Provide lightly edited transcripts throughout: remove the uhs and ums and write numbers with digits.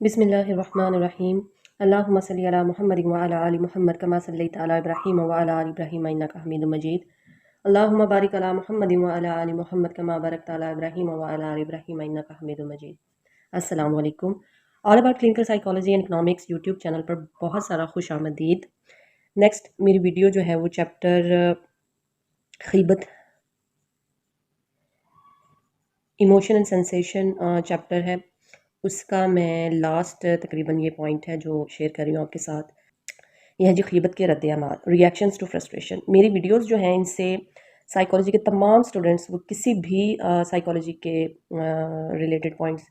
بسم اللہ الرحمن الرحیم اللہم صلی علی محمد وعلی آل محمد کما صلیت علی ابراہیم وعلی آل ابراہیم انک حمید مجید اللہم بارک علی محمد وعلی آل محمد کما بارکت علی ابراہیم وعلی آل ابراہیم انک حمید مجید۔ السلام علیکم۔ All about clinical psychology and economics YouTube channel پر بہت سارا خوش آمدید۔ نیکسٹ میری ویڈیو جو ہے وہ چیپٹر غیبت ایموشن اینڈ سینسیشن چیپٹر ہے، اس کا میں لاسٹ تقریباً یہ پوائنٹ ہے جو شیئر کر رہی ہوں آپ کے ساتھ۔ یہ ہے جی غیبت کے رد عمل، ریئیکشنز ٹو فرسٹریشن۔ میری ویڈیوز جو ہیں ان سے سائیکالوجی کے تمام سٹوڈنٹس، وہ کسی بھی سائیکالوجی کے ریلیٹڈ پوائنٹس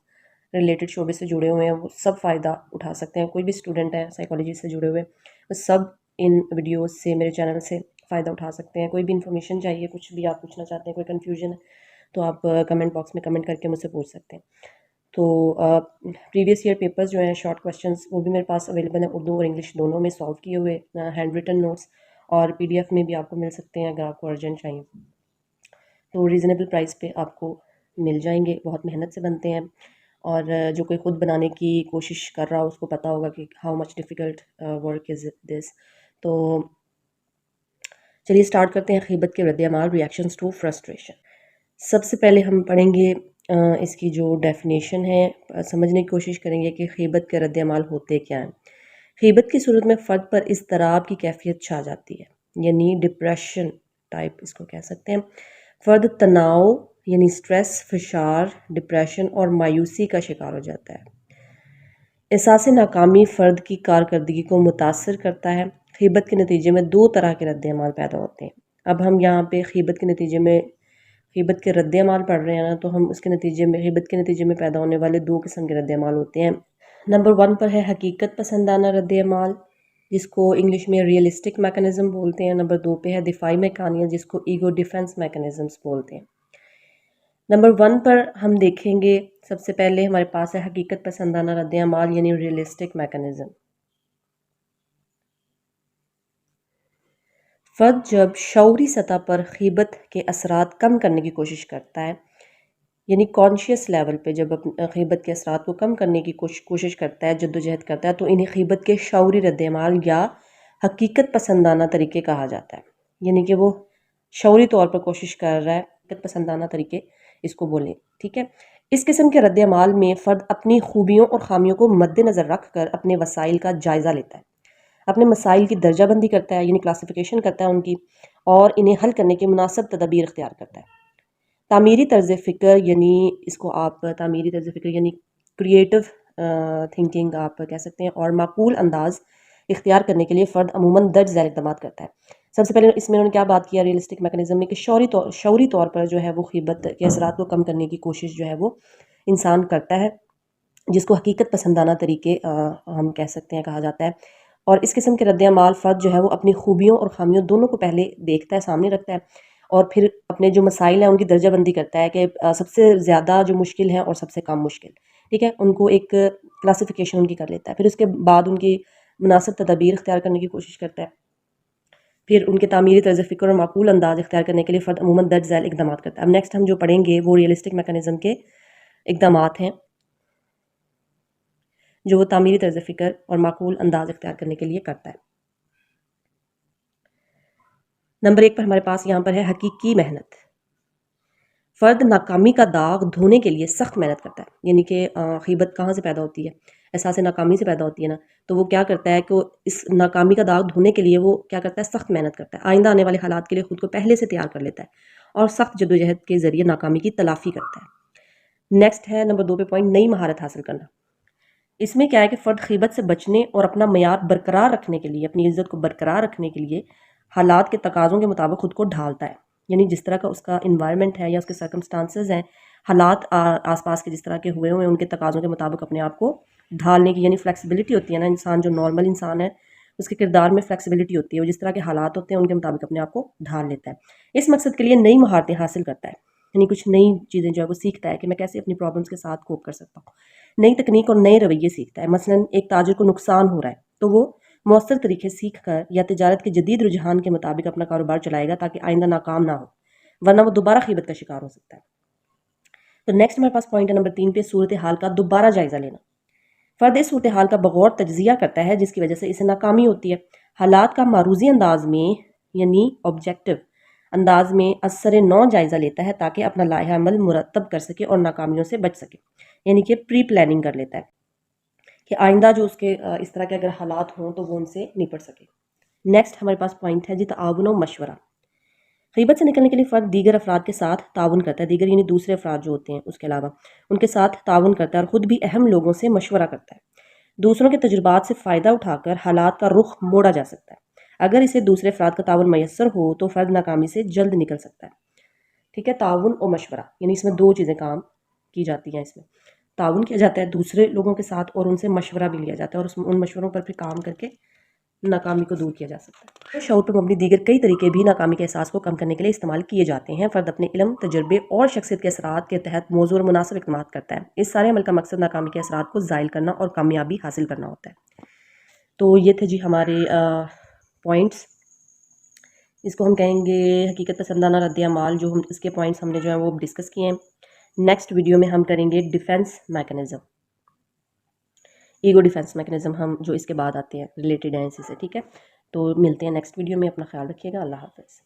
ریلیٹڈ شعبے سے جڑے ہوئے ہیں، وہ سب فائدہ اٹھا سکتے ہیں۔ کوئی بھی اسٹوڈنٹ ہے سائیکالوجی سے جڑے ہوئے، وہ سب ان ویڈیوز سے، میرے چینل سے فائدہ اٹھا سکتے ہیں۔ کوئی بھی انفارمیشن چاہیے، کچھ بھی آپ پوچھنا چاہتے ہیں، کوئی کنفیوژن ہے تو آپ کمنٹ باکس میں کمنٹ کر کے مجھ سے پوچھ سکتے ہیں۔ تو پریویس ایئر پیپرز جو ہیں شارٹ کویشچنز، وہ بھی میرے پاس اویلیبل ہیں، اردو اور انگلش دونوں میں سالو کیے ہوئے ہینڈ ریٹن نوٹس، اور پی ڈی ایف میں بھی آپ کو مل سکتے ہیں اگر آپ کو ارجنٹ چاہیے تو ریزنیبل پرائس پہ آپ کو مل جائیں گے۔ بہت محنت سے بنتے ہیں، اور جو کوئی خود بنانے کی کوشش کر رہا ہو اس کو پتہ ہوگا کہ how much difficult work is this. تو چلیے اسٹارٹ کرتے ہیں۔ غیبت کے رد عمل، ریئیکشنز ٹو فرسٹریشن۔ سب سے پہلے ہم پڑھیں گے اس کی جو ڈیفینیشن ہے، سمجھنے کی کوشش کریں گے کہ غیبت کے رد عمل ہوتے کیا ہیں۔ غیبت کی صورت میں فرد پر اضطراب کی کیفیت چھا جاتی ہے، یعنی ڈپریشن ٹائپ اس کو کہہ سکتے ہیں۔ فرد تناؤ یعنی سٹریس، فشار، ڈپریشن اور مایوسی کا شکار ہو جاتا ہے۔ احساس ناکامی فرد کی کارکردگی کو متاثر کرتا ہے۔ غیبت کے نتیجے میں دو طرح کے رد عمل پیدا ہوتے ہیں۔ اب ہم یہاں پہ غیبت کے رد عمل پڑھ رہے ہیں نا، تو ہم اس کے نتیجے میں، غیبت کے نتیجے میں پیدا ہونے والے دو قسم کے رد عمل ہوتے ہیں۔ نمبر 1 پر ہے حقیقت پسندانہ رد عمل، جس کو انگلش میں ریئلسٹک میکانزم بولتے ہیں۔ نمبر 2 پہ ہے دفاعی میکانزم، جس کو ایگو ڈیفنس میکانزمز بولتے ہیں۔ نمبر 1 پر ہم دیکھیں گے، سب سے پہلے ہمارے پاس ہے حقیقت پسندانہ رد عمل یعنی ریئلسٹک میکانزم۔ فرد جب شعوری سطح پر غیبت کے اثرات کم کرنے کی کوشش کرتا ہے، یعنی کانشیس لیول پہ جب غیبت کے اثرات کو کم کرنے کی کوشش کرتا ہے، جدوجہد کرتا ہے، تو انہیں غیبت کے شعوری رد عمل یا حقیقت پسندانہ طریقے کہا جاتا ہے۔ یعنی کہ وہ شعوری طور پر کوشش کر رہا ہے، حقیقت پسندانہ طریقے اس کو بولیں، ٹھیک ہے۔ اس قسم کے رد عمل میں فرد اپنی خوبیوں اور خامیوں کو مد نظر رکھ کر اپنے وسائل کا جائزہ لیتا ہے، اپنے مسائل کی درجہ بندی کرتا ہے، یعنی کلاسیفیکیشن کرتا ہے ان کی، اور انہیں حل کرنے کے مناسب تدابیر اختیار کرتا ہے۔ تعمیری طرز فکر، یعنی اس کو آپ تعمیری طرز فکر یعنی کریٹو تھنکنگ آپ کہہ سکتے ہیں، اور معقول انداز اختیار کرنے کے لیے فرد عموماً درج ذیل اقدامات کرتا ہے۔ سب سے پہلے اس میں انہوں نے کیا بات کیا ریئلسٹک میکانزم میں، کہ شعوری طور پر جو ہے وہ غیبت کے اثرات کو کم کرنے کی کوشش جو ہے وہ انسان کرتا ہے، جس کو حقیقت پسندانہ طریقے ہم کہہ سکتے ہیں، کہا جاتا ہے۔ اور اس قسم کے رد عمل فرد جو ہے وہ اپنی خوبیوں اور خامیوں دونوں کو پہلے دیکھتا ہے، سامنے رکھتا ہے، اور پھر اپنے جو مسائل ہیں ان کی درجہ بندی کرتا ہے کہ سب سے زیادہ جو مشکل ہے اور سب سے کم مشکل، ٹھیک ہے، ان کو ایک کلاسیفیکیشن ان کی کر لیتا ہے۔ پھر اس کے بعد ان کی مناسب تدابیر اختیار کرنے کی کوشش کرتا ہے۔ پھر ان کے تعمیری طرز فکر اور معقول انداز اختیار کرنے کے لیے فرد عموماً درج ذیل اقدامات کرتا ہے۔ اب نیکسٹ ہم جو پڑھیں گے وہ ریئلسٹک میکانزم کے اقدامات ہیں جو وہ تعمیری طرز فکر اور معقول انداز اختیار کرنے کے لیے کرتا ہے۔ نمبر 1 پر ہمارے پاس یہاں پر ہے حقیقی محنت۔ فرد ناکامی کا داغ دھونے کے لیے سخت محنت کرتا ہے، یعنی کہ غیبت کہاں سے پیدا ہوتی ہے؟ احساس ناکامی سے پیدا ہوتی ہے نا، تو وہ کیا کرتا ہے کہ وہ اس ناکامی کا داغ دھونے کے لیے وہ کیا کرتا ہے، سخت محنت کرتا ہے، آئندہ آنے والے حالات کے لیے خود کو پہلے سے تیار کر لیتا ہے، اور سخت جدوجہد کے ذریعے ناکامی کی تلافی کرتا ہے۔ نیکسٹ ہے نمبر 2 پہ پوائنٹ، نئی مہارت حاصل کرنا۔ اس میں کیا ہے کہ فرد غیبت سے بچنے اور اپنا معیار برقرار رکھنے کے لیے، اپنی عزت کو برقرار رکھنے کے لیے حالات کے تقاضوں کے مطابق خود کو ڈھالتا ہے، یعنی جس طرح کا اس کا انوائرمنٹ ہے یا اس کے سرکمسٹانسز ہیں، حالات آس پاس کے جس طرح کے ہوئے ان کے تقاضوں کے مطابق اپنے آپ کو ڈھالنے کی، یعنی فلیکسیبلٹی ہوتی ہے نا، انسان جو نارمل انسان ہے اس کے کردار میں فلیکسیبلٹی ہوتی ہے، وہ جس طرح کے حالات ہوتے ہیں ان کے مطابق اپنے آپ کو ڈھال لیتا ہے۔ اس مقصد کے لیے نئی مہارتیں حاصل کرتا ہے، یعنی کچھ نئی چیزیں جو ہے وہ سیکھتا ہے کہ میں کیسے اپنی پرابلمس کے ساتھ کوپ کر سکتا ہوں، نئی تکنیک اور نئے رویے سیکھتا ہے۔ مثلا ایک تاجر کو نقصان ہو رہا ہے تو وہ مؤثر طریقے سیکھ کر یا تجارت کے جدید رجحان کے مطابق اپنا کاروبار چلائے گا تاکہ آئندہ ناکام نہ ہو، ورنہ وہ دوبارہ غیبت کا شکار ہو سکتا ہے۔ تو نیکسٹ ہمارے پاس پوائنٹ ہے نمبر 3 پہ، صورتحال کا دوبارہ جائزہ لینا۔ فرد اس صورتحال کا بغور تجزیہ کرتا ہے جس کی وجہ سے اسے ناکامی ہوتی ہے، حالات کا معروضی انداز میں یعنی آبجیکٹو انداز میں اثر نو جائزہ لیتا ہے تاکہ اپنا لائحہ عمل مرتب کر سکے اور ناکامیوں سے بچ سکے، یعنی کہ پری پلاننگ کر لیتا ہے کہ آئندہ جو اس کے اس طرح کے اگر حالات ہوں تو وہ ان سے نپٹ سکے۔ نیکسٹ ہمارے پاس پوائنٹ ہے جی تعاون و مشورہ۔ غیبت سے نکلنے کے لیے فرد دیگر افراد کے ساتھ تعاون کرتا ہے، دیگر یعنی دوسرے افراد جو ہوتے ہیں اس کے علاوہ ان کے ساتھ تعاون کرتا ہے اور خود بھی اہم لوگوں سے مشورہ کرتا ہے۔ دوسروں کے تجربات سے فائدہ اٹھا کر حالات کا رخ موڑا جا سکتا ہے۔ اگر اسے دوسرے افراد کا تعاون میسر ہو تو فرد ناکامی سے جلد نکل سکتا ہے۔ ٹھیک ہے، تعاون اور مشورہ یعنی اس میں دو چیزیں کام کی جاتی ہیں۔ اس میں تعاون کیا جاتا ہے دوسرے لوگوں کے ساتھ اور ان سے مشورہ بھی لیا جاتا ہے اور ان مشوروں پر پھر کام کر کے ناکامی کو دور کیا جا سکتا ہے۔ شعور پر مبنی دیگر کئی طریقے بھی ناکامی کے احساس کو کم کرنے کے لیے استعمال کیے جاتے ہیں۔ فرد اپنے علم، تجربے اور شخصیت کے اثرات کے تحت موزوں اور مناسب اقدامات کرتا ہے۔ اس سارے عمل کا مقصد ناکامی کے اثرات کو زائل کرنا اور کامیابی حاصل کرنا ہوتا ہے۔ تو یہ تھے جی ہمارے پوائنٹس، اس کو ہم کہیں گے حقیقت پسندانہ رد عمال، جو ہم اس کے پوائنٹس ہم نے جو ہیں وہ ڈسکس کیے ہیں۔ نیکسٹ ویڈیو میں ہم کریں گے defence mechanism, ego defence mechanism ہم جو اس کے بعد آتے ہیں ریلیٹڈ ہیں اسی سے، ٹھیک ہے۔ تو ملتے ہیں نیکسٹ ویڈیو میں، اپنا خیال رکھیے گا، اللہ حافظ۔